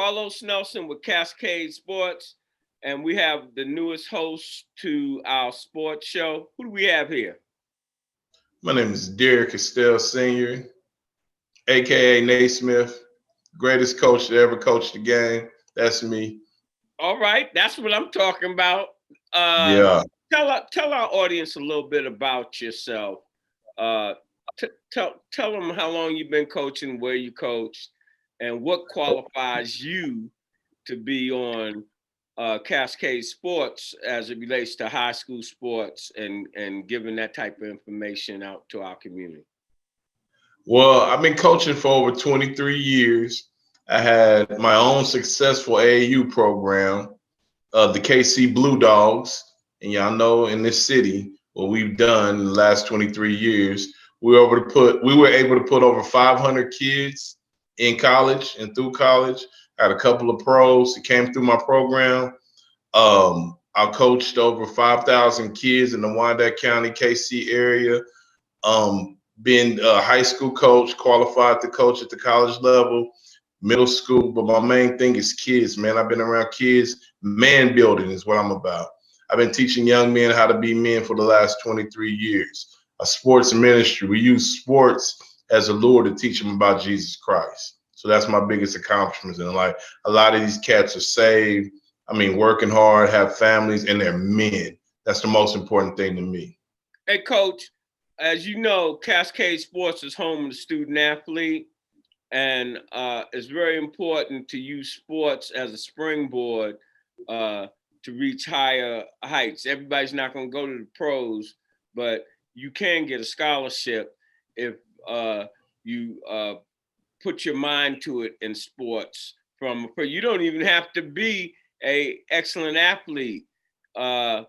Carlos Nelson with Cascade Sports, and we have the newest host to our sports show. Who do we have here? My name is Derrick Estelle Sr., aka Naismith, greatest coach that ever coached the game. That's me. All right, that's what I'm talking about. Uh, Yeah. tell our audience a little bit about yourself. Uh, tell them how long you've been coaching, where you coached, and what qualifies you to be on Cascade Sports as it relates to high school sports and giving that type of information out to our community. Well, I've been coaching for over 23 years. I had my own successful AAU program, the KC Blue Dogs. And y'all know in this city what we've done in the last 23 years. We were able to put over 500 kids in college and through college. I had a couple of pros that came through my program. I coached over 5,000 kids in the Wyandotte County, KC area. Been a high school coach, qualified to coach at the college level, middle school. But my main thing is kids, man. I've been around kids. Man building is what I'm about. I've been teaching young men how to be men for the last 23 years. A sports ministry. We use sports as a lure to teach them about Jesus Christ. So that's my biggest accomplishments in life. A lot of these cats are saved. I mean, working hard, have families, and they're men. That's the most important thing to me. Hey, Coach, as you know, Cascade Sports is home of the student athlete, and it's very important to use sports as a springboard to reach higher heights. Everybody's not going to go to the pros, but you can get a scholarship if you put your mind to it in sports. You don't even have to be a excellent athlete, but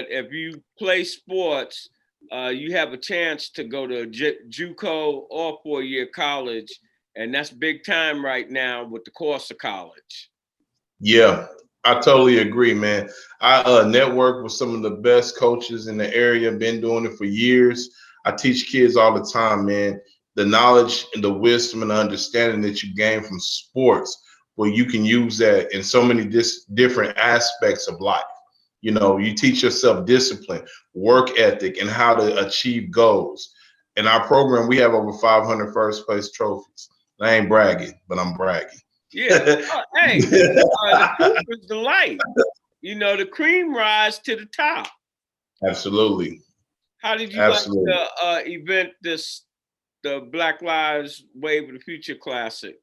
if you play sports, you have a chance to go to JUCO or 4-year college, and that's big time right now with the cost of college. Yeah, I totally agree, man. I network with some of the best coaches in the area, been doing it for years. I teach kids all the time, man. The knowledge and the wisdom and the understanding that you gain from sports, well, you can use that in so many different aspects of life. You know, you teach yourself discipline, work ethic, and how to achieve goals. In our program, we have over 500 first place trophies. I ain't bragging, but I'm bragging. Yeah. Hey, the proof is the light. You know, the cream rise to the top. Absolutely. How did you like Absolutely. the event, the Black Lives Wave of the Future Classic?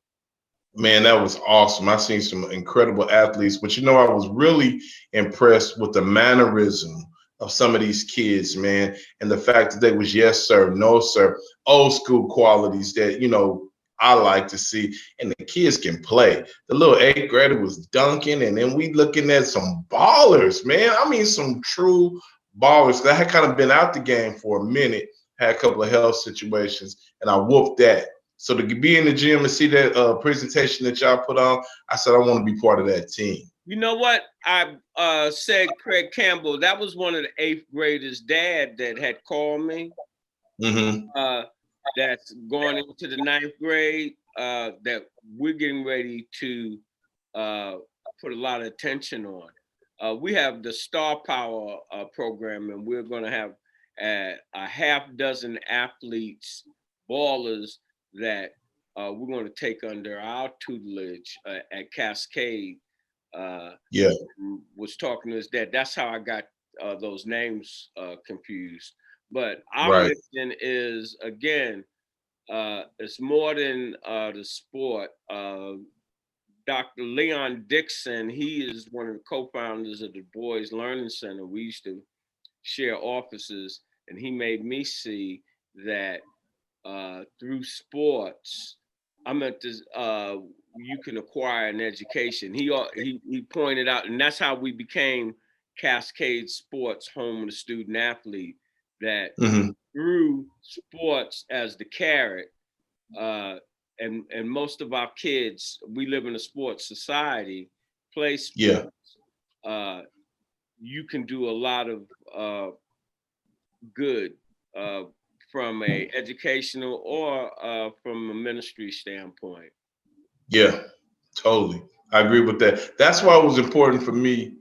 Man, that was awesome. I seen some incredible athletes, but you know, I was really impressed with the mannerism of some of these kids, man, and the fact that they was yes sir, no sir, old school qualities that I like to see. And the kids can play. The little eighth grader was dunking, and then we looking at some ballers, man. I mean, some true ballers. I had kind of been out the game for a minute, had a couple of health situations, and I whooped that. So to be in the gym and see that presentation that y'all put on, I said I want to be part of that team. You know what? I said Craig Campbell. That was one of the eighth graders' dad that had called me. Mm-hmm. That's going into the ninth grade. That we're getting ready to put a lot of attention on. We have the Star Power program, and we're going to have a half dozen athletes, ballers that we're going to take under our tutelage at Cascade. Yeah. Was talking to his dad. That's how I got those names confused. But our Right. mission is, again, it's more than the sport. Dr. Leon Dixon, he is one of the co-founders of the Boys Learning Center. We used to share offices, and he made me see that through sports, I meant this. You can acquire an education. He pointed out, and that's how we became Cascade Sports, home of the student athlete. That Mm-hmm. through sports as the carrot, uh, and most of our kids, we live in a sports society, play Yeah. sports. Uh, you can do a lot of good uh, from a educational or from a ministry standpoint. Yeah. Totally. I agree with that. That's why it was important for me,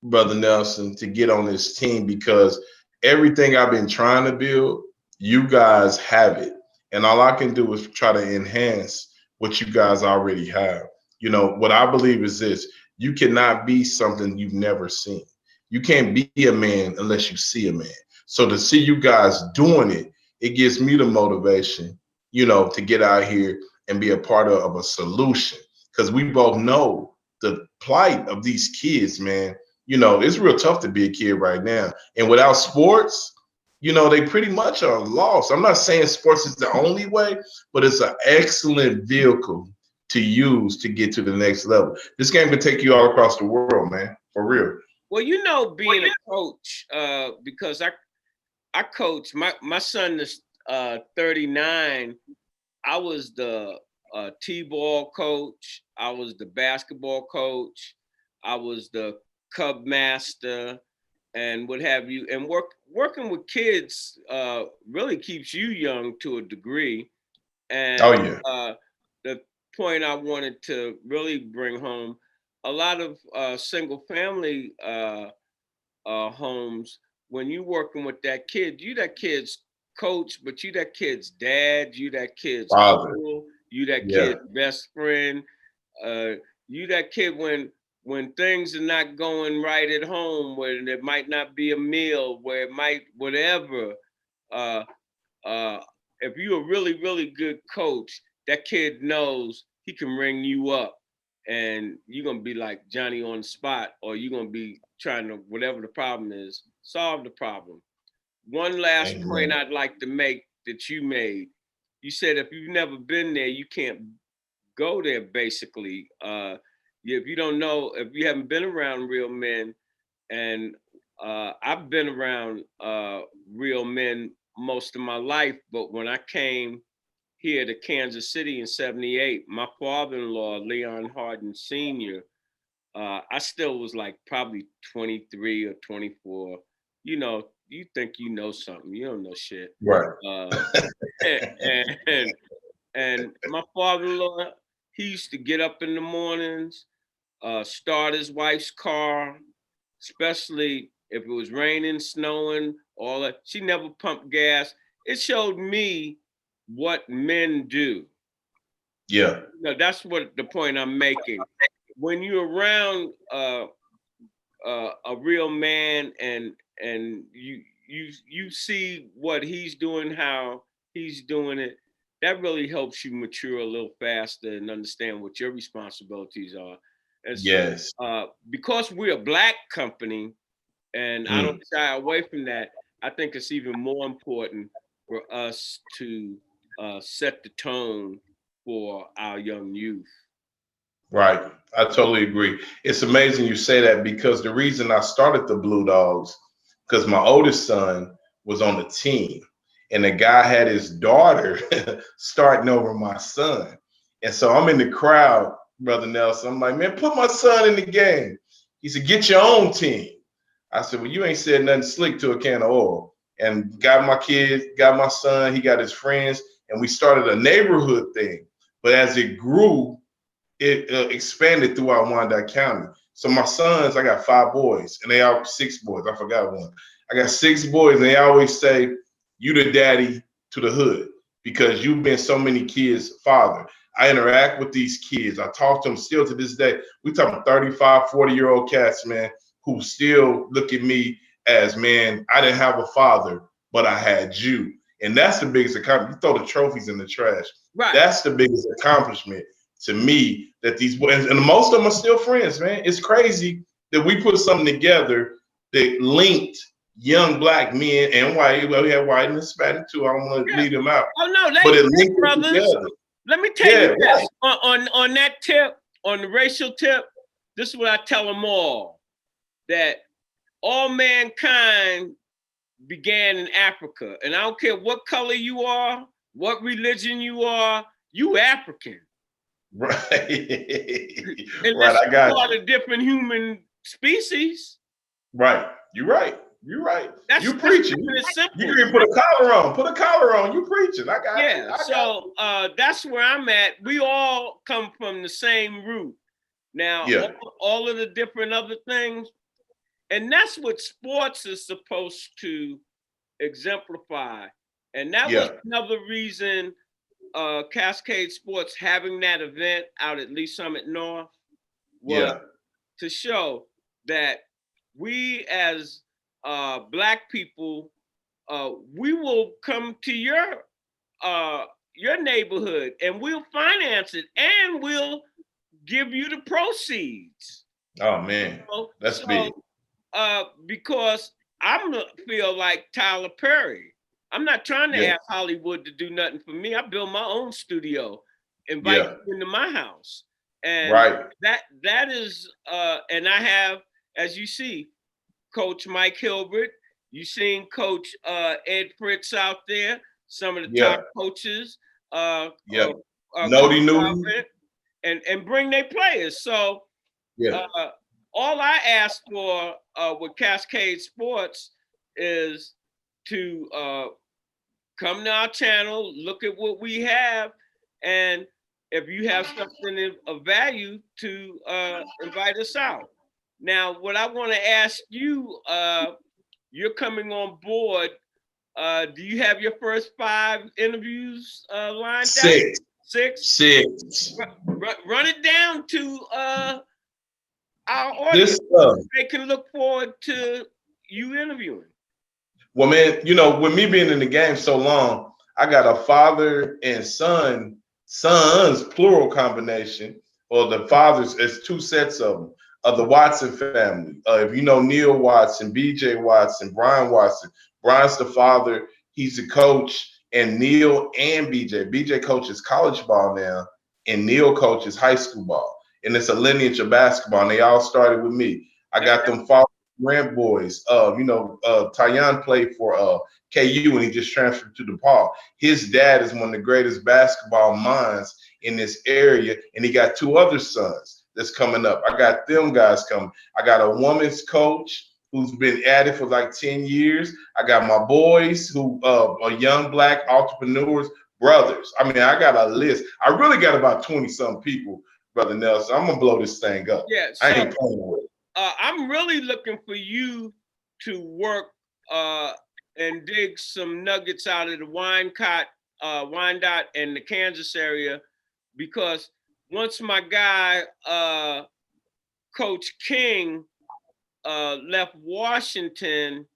Brother Nelson, to get on this team because everything I've been trying to build, you guys have it. And all I can do is try to enhance what you guys already have. You know, what I believe is this: you cannot be something you've never seen. You can't be a man unless you see a man. So to see you guys doing it, it gives me the motivation, you know, to get out here and be a part of a solution. Because we both know the plight of these kids, man. You know, it's real tough to be a kid right now. And without sports, you know, they pretty much are lost. I'm not saying sports is the only way, but it's an excellent vehicle to use to get to the next level. This game can take you all across the world, man, for real. Well, you know, being a coach, because I coach my son is 39. I was the T-ball coach. I was the basketball coach. I was the Cub master and what have you. And working with kids really keeps you young to a degree. Oh And yeah. the point I wanted to really bring home, a lot of single family homes, when you working with that kid, you that kid's coach, but you that kid's dad, you that kid's Father. uncle, you that Yeah. kid's best friend, uh, you that kid when things are not going right at home, where there might not be a meal, where it might whatever. Uh, uh, if you're a really really good coach, that kid knows he can ring you up, and you're gonna be like Johnny on the spot, or you're gonna be trying to whatever the problem is, solve the problem. One last point Amen. I'd like to make that you made. You said if you've never been there, you can't go there. Basically, if you don't know, if you haven't been around real men, and I've been around real men most of my life, but when I came here to Kansas City in '78, my father-in-law, Leon Harden Sr., I still was like probably 23 or 24. You know, you think you know something, you don't know shit. Right. Uh, and and my father-in-law, he used to get up in the mornings, start his wife's car, especially if it was raining, snowing, all that. She never pumped gas. It showed me what men do. Yeah. No, that's what the point I'm making. When you're around a real man and you see what he's doing, how he's doing it, that really helps you mature a little faster and understand what your responsibilities are. And so, Yes. because we're a black company, and I don't Mm. shy away from that, I think it's even more important for us to set the tone for our young youth. Right. I totally agree. It's amazing you say that because the reason I started the Blue Dogs, because my oldest son was on the team and the guy had his daughter starting over my son. And so I'm in the crowd, Brother Nelson. I'm like, man, put my son in the game. He said, get your own team. I said, well, you ain't said nothing slick to a can of oil. And got my kid, got my son, he got his friends, and we started a neighborhood thing. But as it grew, it expanded throughout Wyandotte County. So my sons, I got 5 boys, and they all 6 boys. I forgot one. I got 6 boys, and they always say, "You the daddy to the hood because you've been so many kids' father." I interact with these kids. I talk to them still to this day. We talking 35, 40-year-old cats, man, who still look at me as, man, I didn't have a father, but I had you. And that's the biggest accomplishment. You throw the trophies in the trash. Right. That's the biggest accomplishment to me that these boys, and most of them are still friends, man. It's crazy that we put something together that linked young black men and white. Well, we have white and Hispanic too. I don't want to Yeah. leave them out, Oh no, but they it linked them brothers. together. Let me tell Yeah, you this right. on that tip, on the racial tip. This is what I tell them all: that all mankind began in Africa, and I don't care what color you are, what religion you are, you African. Right. Right. Unless I you're got part you. of different human species. Right. You're right. You're right. You That's preaching. keeping it You simple. can put a collar on. Put a collar on. You preaching. I got you. Yeah, I got so that's where I'm at. We all come from the same root. Now, Yeah. all of the different other things, and that's what sports is supposed to exemplify. And that was another reason Cascade Sports having that event out at Lee Summit North was to show that we as Black people, we will come to your neighborhood and we'll finance it and we'll give you the proceeds. Oh man, that's big. Because I'm feel like Tyler Perry. I'm not trying to ask Hollywood to do nothing for me. I build my own studio, invite you into my house, and that is. And I have, as you see, Coach Mike Hilbert. You seen Coach Ed Fritz out there. Some of the top coaches. Nody Newton. And bring their players. So all I ask for with Cascade Sports is to come to our channel, look at what we have, and if you have something of value, to invite us out. Now, what I want to ask you, you're coming on board. Do you have your first 5 interviews lined up? Six. Run it down to our audience. They can look forward to you interviewing. Well, man, you know, with me being in the game so long, I got a father and sons plural combination, or the fathers. It's 2 sets of them, of the Watson family. If you know Neil Watson, BJ Watson, Brian Watson. Brian's the father. He's the coach. And Neil and BJ coaches college ball now, and Neil coaches high school ball. And it's a lineage of basketball, and they all started with me. I got them Grant boys. Tyon played for KU, and he just transferred to DePaul. His dad is one of the greatest basketball minds in this area, and he got 2 other sons that's coming up. I got them guys coming. I got a woman's coach who's been at it for like 10 years. I got my boys who are young Black entrepreneurs, brothers. I mean, I got a list. I really got about 20-some people, Brother Nelson. I'm gonna blow this thing up. Yeah, so, I ain't playing with it. I'm really looking for you to work and dig some nuggets out of the Wyandotte and the Kansas area, because once my guy, Coach King, left Washington,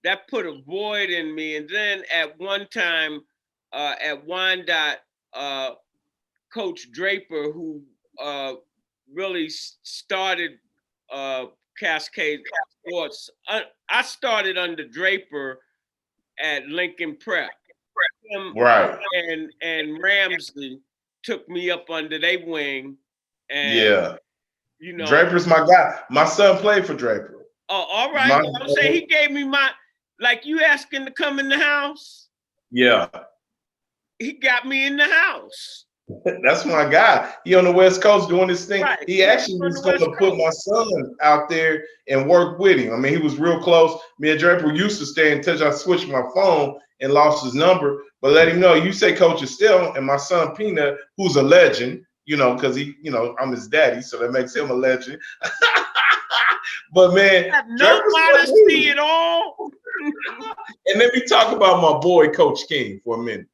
that put a void in me. And then at one time at Wyandotte, Coach Draper, who really started Cascade Sports. I started under Draper at Lincoln Prep. And Ramsey took me up under their wing. And you know, Draper's my guy. My son played for Draper. Oh, all right. I'm saying he gave me like you asking to come in the house. Yeah. He got me in the house. That's my guy. He on the West Coast doing this thing. Right. He actually was going to put my son out there and work with him. I mean, he was real close. Me and Draper used to stay in touch. I switched my phone and lost his number, but let him know, you say Coach Estelle, and my son Peanut, who's a legend, you know, because he, you know, I'm his daddy, so that makes him a legend. But man, no modesty at all. And let me talk about my boy, Coach King, for a minute.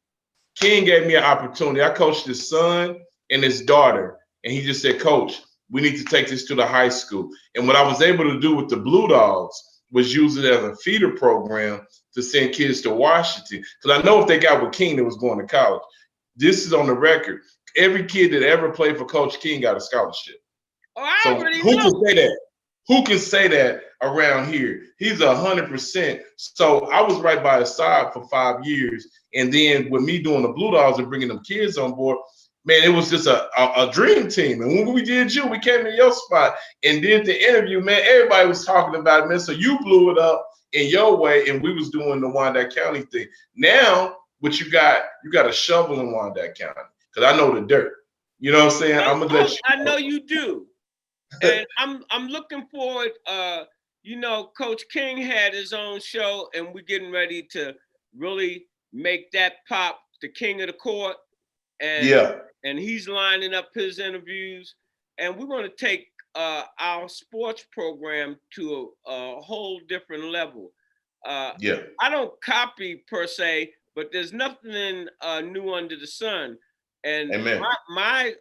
King gave me an opportunity. I coached his son and his daughter, and he just said, Coach, we need to take this to the high school. And what I was able to do with the Blue Dogs was use it as a feeder program to send kids to Washington. Because I know if they got with King, they was going to college. This is on the record. Every kid that ever played for Coach King got a scholarship. Oh, so who can say that? Who can say that around here? He's 100%. So I was right by his side for 5 years. And then with me doing the Blue Dogs and bringing them kids on board, man, it was just a dream team. And when we did you, we came to your spot and did the interview, man, everybody was talking about it, man. So you blew it up in your way, and we was doing the Wyandotte County thing. Now, what you got a shovel in Wyandotte County, because I know the dirt. You know what I'm saying? I'm gonna let you I know you do. And I'm looking forward. You know, Coach King had his own show, and we're getting ready to really make that pop, the king of the court. And he's lining up his interviews. and we're going to take our sports program to a whole different level. Yeah. I don't copy per se, but there's nothing new under the sun. And Amen. my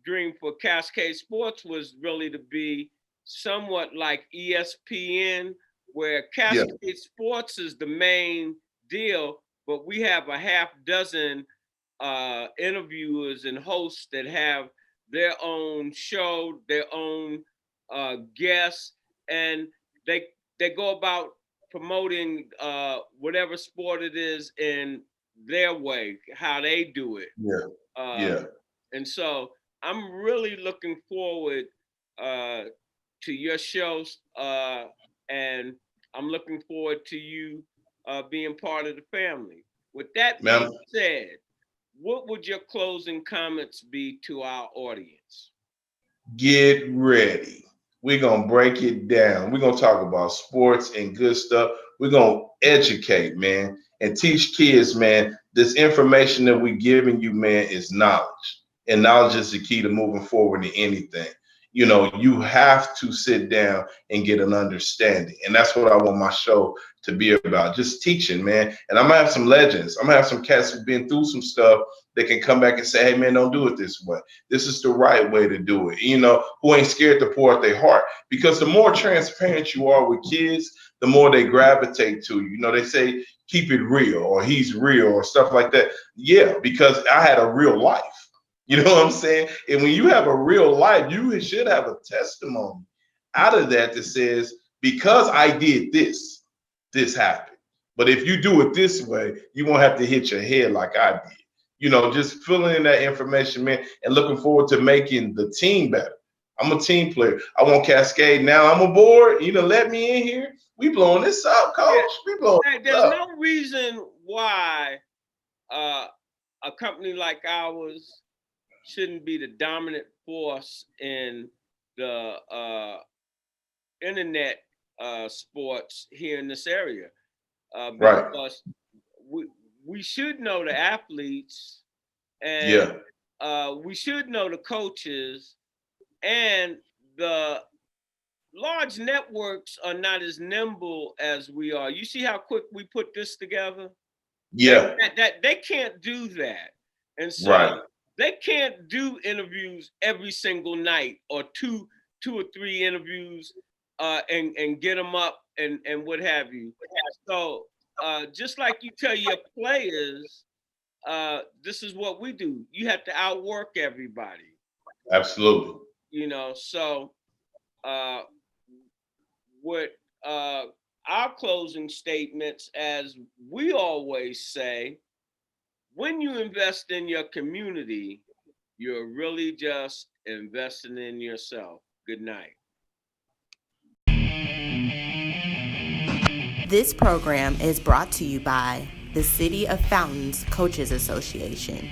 dream for Cascade Sports was really to be somewhat like ESPN, where Yeah. Cascade Sports is the main deal, but we have a half dozen interviewers and hosts that have their own show, their own guests, and they they go about promoting whatever sport it is in their way, how they do it. Yeah. Uh, Yeah. and so I'm really looking forward uh, to your shows, and I'm looking forward to you being part of the family. With that being Man, said, what would your closing comments be to our audience? get ready. We're going to break it down. We're going to talk about sports and good stuff. We're going to educate, man, and teach kids, man. This information that we're giving you, man, is knowledge. And knowledge is the key to moving forward in anything. You know, you have to sit down and get an understanding. And that's what I want my show to be about. Just teaching, man. And I'm going to have some legends. I'm going to have some cats who've been through some stuff that can come back and say, hey, man, don't do it this way. This is the right way to do it. You know, who ain't scared to pour out their heart. Because the more transparent you are with kids, the more they gravitate to you. You know, they say, keep it real, or he's real, or stuff like that. Yeah, because I had a real life. You know what I'm saying? And when you have a real life, you should have a testimony out of that that says, because I did this, this happened. But if you do it this way, you won't have to hit your head like I did. You know, just filling in that information, man, and looking forward to making the team better. I'm a team player. I want Cascade. Now I'm aboard. You know, let me in here. We blowing this up, coach. Yeah, We blowing this there's up. no reason why a company like ours shouldn't be the dominant force in the internet sports here in this area, Right. because we should know the athletes, and Yeah. we should know the coaches, and the large networks are not as nimble as we are. You see how quick we put this together? Yeah. That they can't do that. And so Right. they can't do interviews every single night, or two or three interviews and get them up and what have you. So just like you tell your players, this is what we do. You have to outwork everybody, Absolutely. you know. So uh, what our closing statements, as we always say, when you invest in your community, you're really just investing in yourself. Good night. This program is brought to you by the City of Fountains Coaches Association.